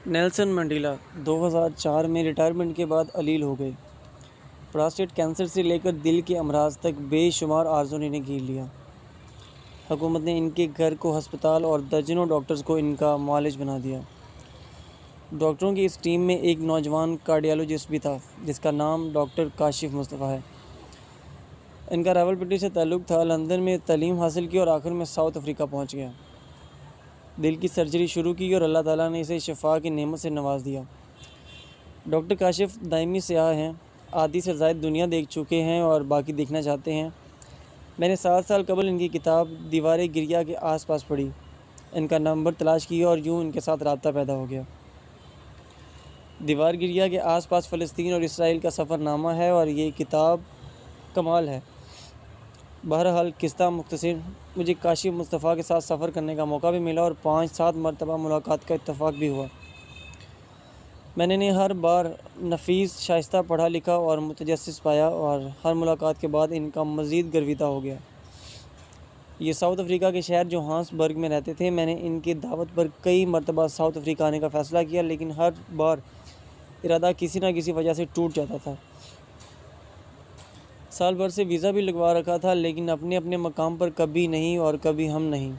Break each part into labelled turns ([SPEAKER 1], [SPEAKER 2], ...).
[SPEAKER 1] Nelson Mandela 2004 میں retirement کے بعد علیل ہو گئے۔ پراسٹیٹ کینسر سے لے کر دل کے امراض تک بے شمار عارضوں نے انہیں گھیر لیا۔ حکومت نے ان کے گھر کو ہسپتال اور درجنوں ڈاکٹرز کو ان کا معالج بنا دیا۔ ڈاکٹروں کی اس ٹیم میں ایک نوجوان کارڈیالوجسٹ بھی تھا جس کا نام ڈاکٹر کاشف مصطفیٰ ہے۔ ان کا راولپنڈی سے تعلق تھا، لندن میں تعلیم حاصل کی اور آخر میں ساؤتھ افریقہ پہنچ گیا۔ دل کی سرجری شروع کی اور اللہ تعالیٰ نے اسے شفا کی نعمت سے نواز دیا۔ ڈاکٹر کاشف دائمی سیاح ہیں، آدھی سے زائد دنیا دیکھ چکے ہیں اور باقی دیکھنا چاہتے ہیں۔ میں نے 7 سال قبل ان کی کتاب دیوار گریہ کے آس پاس پڑھی، ان کا نمبر تلاش کیا اور یوں ان کے ساتھ رابطہ پیدا ہو گیا۔ دیوار گریہ کے آس پاس فلسطین اور اسرائیل کا سفر نامہ ہے اور یہ کتاب کمال ہے۔ بہرحال قصہ مختصر، مجھے کاشف مصطفیٰ کے ساتھ سفر کرنے کا موقع بھی ملا اور 5-7 مرتبہ ملاقات کا اتفاق بھی ہوا۔ میں نے انہیں ہر بار نفیس، شائستہ، پڑھا لکھا اور متجسس پایا اور ہر ملاقات کے بعد ان کا مزید گرویدہ ہو گیا۔ یہ ساؤتھ افریقہ کے شہر جوہانسبرگ میں رہتے تھے۔ میں نے ان کی دعوت پر کئی مرتبہ ساؤتھ افریقہ آنے کا فیصلہ کیا، لیکن ہر بار ارادہ کسی نہ کسی وجہ سے ٹوٹ جاتا تھا۔ سال بھر سے ویزا بھی لگوا رکھا تھا، لیکن اپنے اپنے مقام پر کبھی نہیں اور کبھی ہم نہیں۔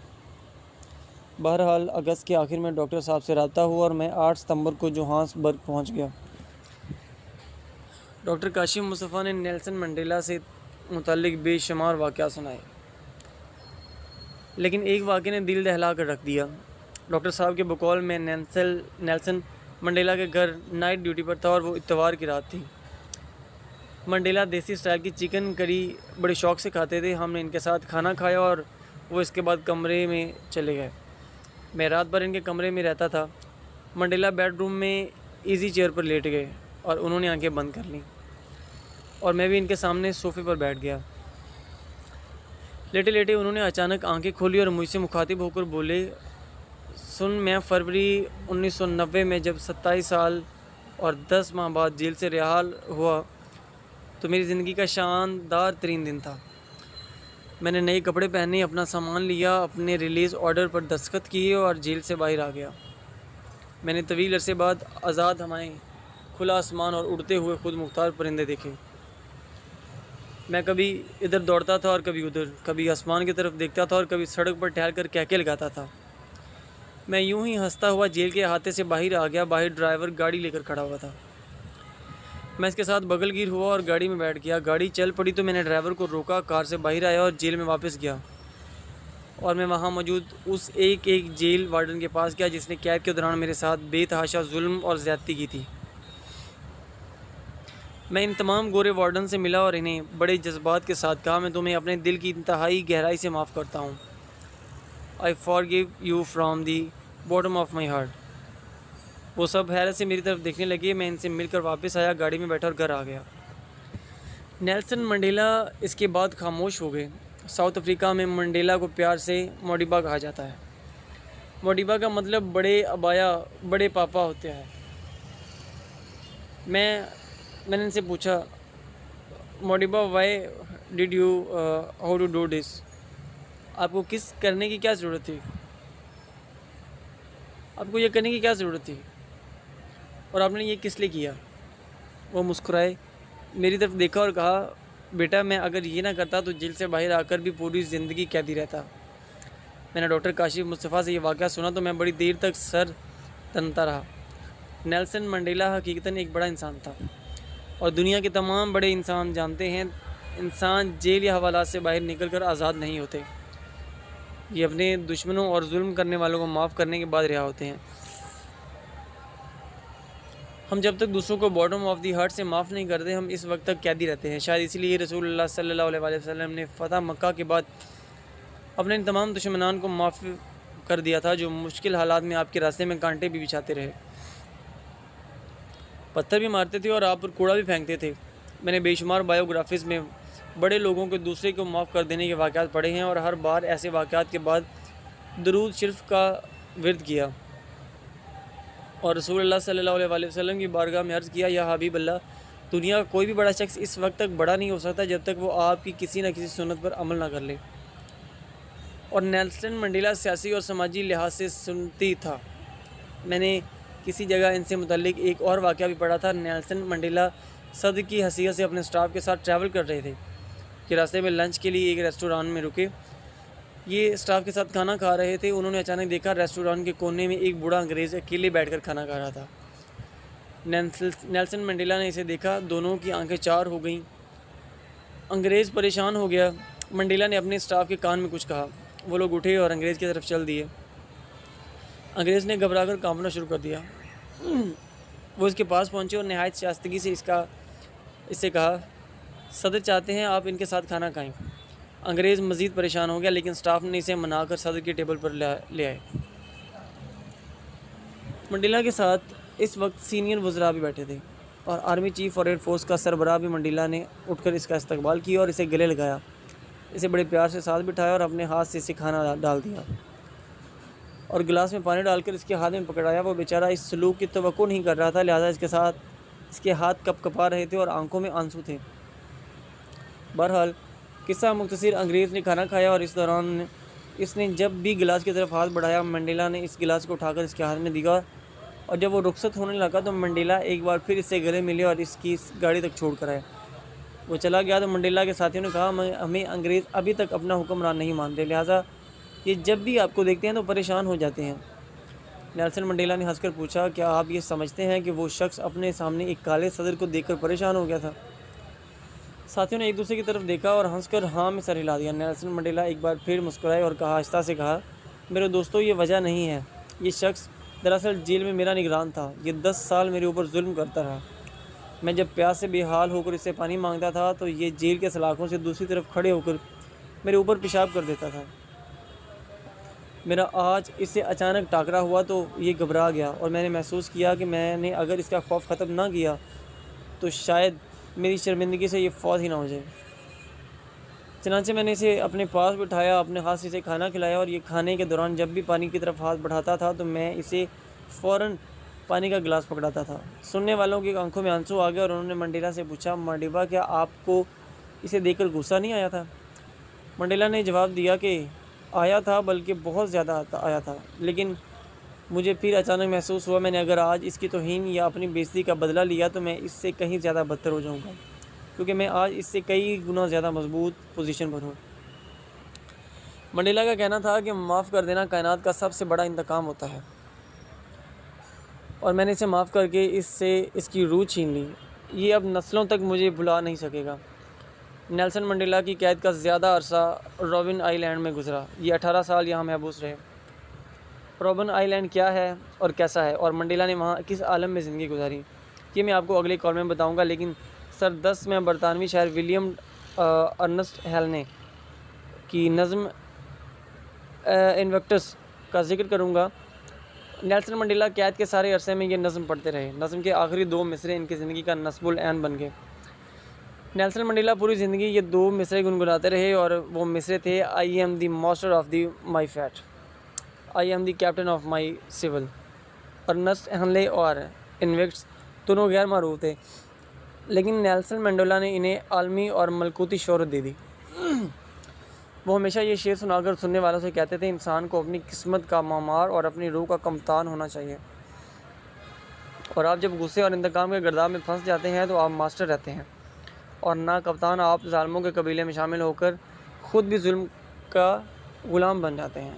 [SPEAKER 1] بہرحال اگست کے آخر میں ڈاکٹر صاحب سے رابطہ ہوا اور میں 8 ستمبر کو جوہانسبرگ پہنچ گیا۔ ڈاکٹر کاشف مصطفیٰ نے نیلسن منڈیلا سے متعلق بے شمار واقعات سنائے، لیکن ایک واقعے نے دل دہلا کر رکھ دیا۔ ڈاکٹر صاحب کے بقول میں نیلسن منڈیلا کے گھر نائٹ ڈیوٹی پر تھا اور وہ اتوار کی رات تھی۔ منڈیلا دیسی اسٹائل کی چکن کری بڑے شوق سے کھاتے تھے۔ ہم نے ان کے ساتھ کھانا کھایا اور وہ اس کے بعد کمرے میں چلے گئے۔ میں رات بھر ان کے کمرے میں رہتا تھا۔ منڈیلا بیڈ روم میں ایزی چیئر پر لیٹ گئے اور انہوں نے آنکھیں بند کر لیں اور میں بھی ان کے سامنے صوفے پر بیٹھ گیا۔ لیٹے لیٹے انہوں نے اچانک آنکھیں کھولی اور مجھ سے مخاطب ہو کر بولے، سن، میں فروری 1990 میں جب 27 سال اور 10 ماہ بعد جیل سے رہا ہوا تو میری زندگی کا شاندار ترین دن تھا۔ میں نے نئے کپڑے پہنے، اپنا سامان لیا، اپنے ریلیز آرڈر پر دستخط کیے اور جیل سے باہر آ گیا۔ میں نے طویل عرصے بعد آزاد ہوائیں، کھلا آسمان اور اڑتے ہوئے خود مختار پرندے دیکھے۔ میں کبھی ادھر دوڑتا تھا اور کبھی ادھر، کبھی آسمان کی طرف دیکھتا تھا اور کبھی سڑک پر ٹہل کر کہکے لگاتا تھا۔ میں یوں ہی ہنستا ہوا جیل کے احاطے سے باہر آ گیا۔ باہر ڈرائیور گاڑی لے کر کھڑا ہوا تھا۔ میں اس کے ساتھ بغل گیر ہوا اور گاڑی میں بیٹھ گیا۔ گاڑی چل پڑی تو میں نے ڈرائیور کو روکا، کار سے باہر آیا اور جیل میں واپس گیا اور میں وہاں موجود اس ایک جیل وارڈن کے پاس گیا جس نے قید کے دوران میرے ساتھ بے تحاشا ظلم اور زیادتی کی تھی۔ میں ان تمام گورے وارڈن سے ملا اور انہیں بڑے جذبات کے ساتھ کہا، میں تمہیں اپنے دل کی انتہائی گہرائی سے معاف کرتا ہوں۔ I forgive you from the bottom of my heart۔ وہ سب حیرت سے میری طرف دیکھنے لگے۔ میں ان سے مل کر واپس آیا، گاڑی میں بیٹھا اور گھر آ گیا۔ نیلسن منڈیلا اس کے بعد خاموش ہو گئے۔ ساؤتھ افریقہ میں منڈیلا کو پیار سے موڈیبا کہا جاتا ہے۔ موڈیبا کا مطلب بڑے ابایا، بڑے پاپا ہوتے ہیں۔ میں نے ان سے پوچھا، Modiba why did you how to do this? آپ کو کس کرنے کی کیا ضرورت تھی؟ آپ کو یہ کرنے کی کیا ضرورت تھی اور آپ نے یہ کس لیے کیا؟ وہ مسکرائے، میری طرف دیکھا اور کہا، بیٹا میں اگر یہ نہ کرتا تو جیل سے باہر آ کر بھی پوری زندگی قیدی رہتا۔ میں نے ڈاکٹر کاشف مصطفیٰ سے یہ واقعہ سنا تو میں بڑی دیر تک سر تنتا رہا۔ نیلسن منڈیلا حقیقتاً ایک بڑا انسان تھا اور دنیا کے تمام بڑے انسان جانتے ہیں، انسان جیل یا حوالات سے باہر نکل کر آزاد نہیں ہوتے، یہ اپنے دشمنوں اور ظلم کرنے والوں کو معاف کرنے کے بعد رہا ہوتے ہیں۔ ہم جب تک دوسروں کو باٹم آف دی ہارٹ سے معاف نہیں کرتے، ہم اس وقت تک قیدی رہتے ہیں۔ شاید اسی لیے رسول اللہ صلی اللہ علیہ وسلم نے فتح مکہ کے بعد اپنے ان تمام دشمنان کو معاف کر دیا تھا جو مشکل حالات میں آپ کے راستے میں کانٹے بھی بچھاتے رہے، پتھر بھی مارتے تھے اور آپ پر کوڑا بھی پھینکتے تھے۔ میں نے بے شمار بایوگرافیز میں بڑے لوگوں کو دوسرے کو معاف کر دینے کے واقعات پڑھے ہیں اور ہر بار ایسے واقعات کے بعد درود شریف کا ورد کیا اور رسول اللہ صلی اللہ علیہ وسلم کی بارگاہ میں عرض کیا، یا حبیب اللہ، دنیا کا کوئی بھی بڑا شخص اس وقت تک بڑا نہیں ہو سکتا جب تک وہ آپ کی کسی نہ کسی سنت پر عمل نہ کر لے۔ اور نیلسن منڈیلا سیاسی اور سماجی لحاظ سے سنتی تھا۔ میں نے کسی جگہ ان سے متعلق ایک اور واقعہ بھی پڑا تھا۔ نیلسن منڈیلا صدر کی حیثیت سے اپنے سٹاف کے ساتھ ٹریول کر رہے تھے کہ راستے میں لنچ کے لیے ایک ریسٹوران میں رکے۔ یہ سٹاف کے ساتھ کھانا کھا رہے تھے۔ انہوں نے اچانک دیکھا ریسٹوران کے کونے میں ایک بوڑھا انگریز اکیلے بیٹھ کر کھانا کھا رہا تھا۔ نیلسن منڈیلا نے اسے دیکھا، دونوں کی آنکھیں چار ہو گئیں۔ انگریز پریشان ہو گیا۔ منڈیلا نے اپنے سٹاف کے کان میں کچھ کہا، وہ لوگ اٹھے اور انگریز کی طرف چل دیے۔ انگریز نے گھبرا کر کانپنا شروع کر دیا۔ وہ اس کے پاس پہنچے اور نہایت شائستگی سے اس سے کہا، صدر چاہتے ہیں آپ ان کے ساتھ کھانا کھائیں۔ انگریز مزید پریشان ہو گیا، لیکن سٹاف نے اسے منا کر صدر کی ٹیبل پر لے آئے۔ منڈیلا کے ساتھ اس وقت سینئر وزراء بھی بیٹھے تھے اور آرمی چیف اور ایئر فورس کا سربراہ بھی۔ منڈیلا نے اٹھ کر اس کا استقبال کیا اور اسے گلے لگایا، اسے بڑے پیار سے ساتھ بٹھایا اور اپنے ہاتھ سے اسے کھانا ڈال دیا اور گلاس میں پانی ڈال کر اس کے ہاتھ میں پکڑایا۔ وہ بیچارہ اس سلوک کی توقع نہیں کر رہا تھا، لہٰذا اس کے ہاتھ کپ کپا رہے تھے اور آنکھوں میں آنسو تھے۔ بہرحال قصہ مختصر، انگریز نے کھانا کھایا اور اس دوران اس نے جب بھی گلاس کی طرف ہاتھ بڑھایا، منڈیلا نے اس گلاس کو اٹھا کر اس کے ہاتھ میں دیا اور جب وہ رخصت ہونے لگا تو منڈیلا ایک بار پھر اس سے گلے ملے اور اس کی گاڑی تک چھوڑ کر آئے۔ وہ چلا گیا تو منڈیلا کے ساتھیوں نے کہا، ہمیں انگریز ابھی تک اپنا حکمران نہیں مانتے، لہٰذا یہ جب بھی آپ کو دیکھتے ہیں تو پریشان ہو جاتے ہیں۔ نیلسن منڈیلا نے ہنس کر پوچھا، کیا آپ یہ سمجھتے ہیں کہ وہ شخص اپنے سامنے ایک کالے صدر کو دیکھ کر پریشان ہو گیا تھا؟ ساتھیوں نے ایک دوسرے کی طرف دیکھا اور ہنس کر ہاں میں سر ہلا دیا۔ نیلسن منڈیلا ایک بار پھر مسکرائے اور آہستہ سے کہا، میرے دوستو، یہ وجہ نہیں ہے۔ یہ شخص دراصل جیل میں میرا نگران تھا۔ یہ 10 سال میرے اوپر ظلم کرتا رہا۔ میں جب پیاس سے بے حال ہو کر اس سے پانی مانگتا تھا تو یہ جیل کے سلاخوں سے دوسری طرف کھڑے ہو کر میرے اوپر پیشاب کر دیتا تھا۔ میرا آج اس سے اچانک ٹاکرا ہوا تو یہ گھبرا گیا اور میں نے محسوس کیا کہ میں نے اگر اس کا خوف ختم نہ کیا تو شاید میری شرمندگی سے یہ فوت ہی نہ ہو جائے۔ چنانچہ میں نے اسے اپنے پاس بٹھایا، اپنے ہاتھ سے اسے کھانا کھلایا اور یہ کھانے کے دوران جب بھی پانی کی طرف ہاتھ بڑھاتا تھا تو میں اسے فوراً پانی کا گلاس پکڑاتا تھا۔ سننے والوں کی آنکھوں میں آنسو آ گئے اور انہوں نے منڈیلا سے پوچھا، منڈیلا، کیا آپ کو اسے دیکھ کر غصہ نہیں آیا تھا؟ منڈیلا نے جواب دیا کہ آیا تھا، بلکہ بہت زیادہ آیا تھا، لیکن مجھے پھر اچانک محسوس ہوا میں نے اگر آج اس کی توہین یا اپنی بے عزتی کا بدلہ لیا تو میں اس سے کہیں زیادہ بدتر ہو جاؤں گا، کیونکہ میں آج اس سے کئی گنا زیادہ مضبوط پوزیشن پر ہوں۔ منڈیلا کا کہنا تھا کہ معاف کر دینا کائنات کا سب سے بڑا انتقام ہوتا ہے اور میں نے اسے معاف کر کے اس سے اس کی روح چھین لی۔ یہ اب نسلوں تک مجھے بھلا نہیں سکے گا۔ نیلسن منڈیلا کی قید کا زیادہ عرصہ روبن آئی لینڈ میں گزرا۔ یہ 18 سال یہاں محبوس رہے۔ روبن آئی لینڈ کیا ہے اور کیسا ہے اور منڈیلا نے وہاں کس عالم میں زندگی گزاری، یہ میں آپ کو اگلے کال میں بتاؤں گا، لیکن سر 10 میں برطانوی شاعر ولیم ارنسٹ ہیل کی نظم انویکٹس کا ذکر کروں گا۔ نیلسن منڈیلا قید کے سارے عرصے میں یہ نظم پڑھتے رہے۔ نظم کے آخری 2 مصرے ان کی زندگی کا نصب العین بن گئے۔ نیلسن منڈیلا پوری زندگی یہ 2 مصرے گنگناتے رہے اور وہ مصرے تھے، I am the master of the my fate, I am the captain of my soul. Ernest Hale اور انویکٹس دونوں غیر معروف تھے، لیکن نیلسن منڈیلا نے انہیں عالمی اور ملکوتی شہرت دے دی۔ وہ ہمیشہ یہ شعر سنا کر سننے والوں سے کہتے تھے، انسان کو اپنی قسمت کا معمار اور اپنی روح کا کپتان ہونا چاہیے، اور آپ جب غصے اور انتقام کے گرداب میں پھنس جاتے ہیں تو آپ ماسٹر رہتے ہیں اور نہ کپتان۔ آپ ظالموں کے قبیلے میں شامل ہو کر خود بھی ظلم کا غلام بن جاتے ہیں۔